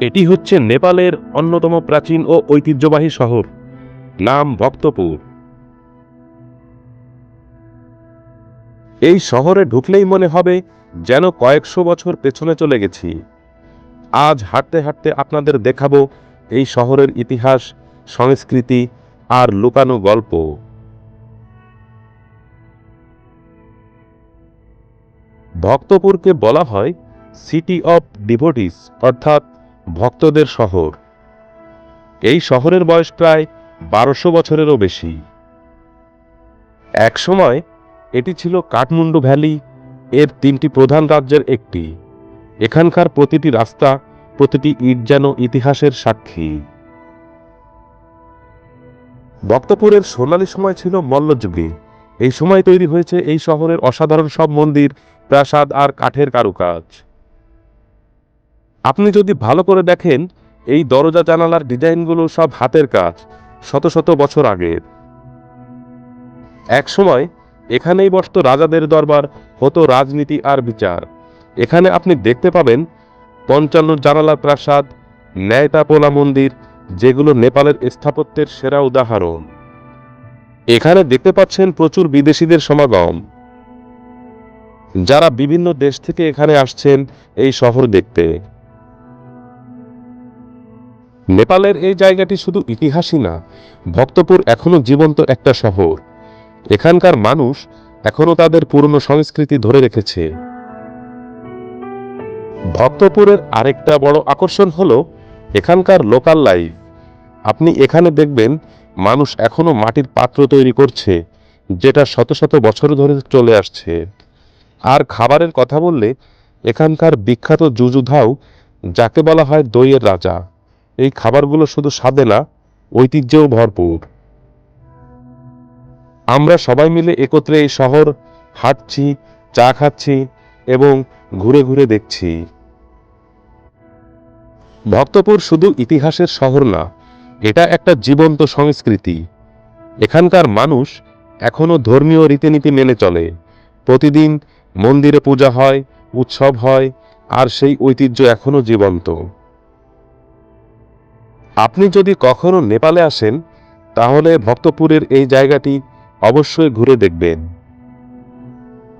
এটি হচ্ছে নেপালের অন্যতম প্রাচীন ও ঐতিহ্যবাহী শহর, নাম ভক্তপুর। এই শহরে ঢুকলেই মনে হবে যেন কয়েকশো বছর পেছনে চলে গেছি। আজ হাঁটতে হাঁটতে আপনাদের দেখাবো এই শহরের ইতিহাস, সংস্কৃতি আর লুকানো গল্প। ভক্তপুরকে বলা হয় সিটি অফ ডিভোটিস, অর্থাৎ ভক্তদের শহর। এই শহরের বয়স প্রায় 1200 বছরেরও বেশি। একসময় এটি ছিল কাঠমান্ডু ভ্যালি এর 3টি প্রধান রাজ্যের একটি। এখানকার প্রতিটি রাস্তা, প্রতিটি ইট যেন ইতিহাসের সাক্ষী। ভক্তপুরের সোনালী সময় ছিল মল্লযুগে। এই সময় তৈরি হয়েছে এই শহরের অসাধারণ সব মন্দির, প্রাসাদ আর কাঠের কারুকাজ। আপনি যদি ভালো করে দেখেন, এই দরজা জানালার ডিজাইনগুলো সব হাতের কাজ, শত শত বছর আগের। এক সময় এখানেই বসত রাজাদের দরবার, হতো রাজনীতি আর বিচার। এখানে আপনি দেখতে পাবেন 55 জানালার প্রাসাদ, ন্যায়তাপোলা মন্দির, যেগুলো নেপালের স্থাপত্যের সেরা উদাহরণ। এখানে দেখতে পাচ্ছেন প্রচুর বিদেশিদের সমাগম, যারা বিভিন্ন দেশ থেকে এখানে আসছেন এই শহর দেখতে। নেপালের এই জায়গাটি শুধু ইতিহাসই না, ভক্তপুর এখনো জীবন্ত একটা শহর। এখানকার মানুষ এখনো তাদের পুরনো সংস্কৃতি ধরে রেখেছে। ভক্তপুরের আরেকটা বড় আকর্ষণ হলো এখানকার লোকাল লাইফ। আপনি এখানে দেখবেন মানুষ এখনো মাটির পাত্র তৈরি করছে, যেটা শত শত বছর ধরে চলে আসছে। আর খাবারের কথা বললে এখানকার বিখ্যাত জুজুধাও, যাকে বলা হয় দইয়ের রাজা, এই খাবারগুলো শুধু স্বাদে না, ঐতিহ্যেও ভরপুর। আমরা সবাই মিলে একত্রে এই শহর হাঁটছি, চা খাচ্ছি এবং ঘুরে ঘুরে দেখছি। ভক্তপুর শুধু ইতিহাসের শহর না, এটা একটা জীবন্ত সংস্কৃতি। এখানকার মানুষ এখনো ধর্মীয় রীতিনীতি মেনে চলে। প্রতিদিন মন্দিরে পূজা হয়, উৎসব হয়, আর সেই ঐতিহ্য এখনো জীবন্ত। আপনি যদি কখনো নেপালে আসেন, তাহলে ভক্তপুরের এই জায়গাটি অবশ্যই ঘুরে দেখবেন।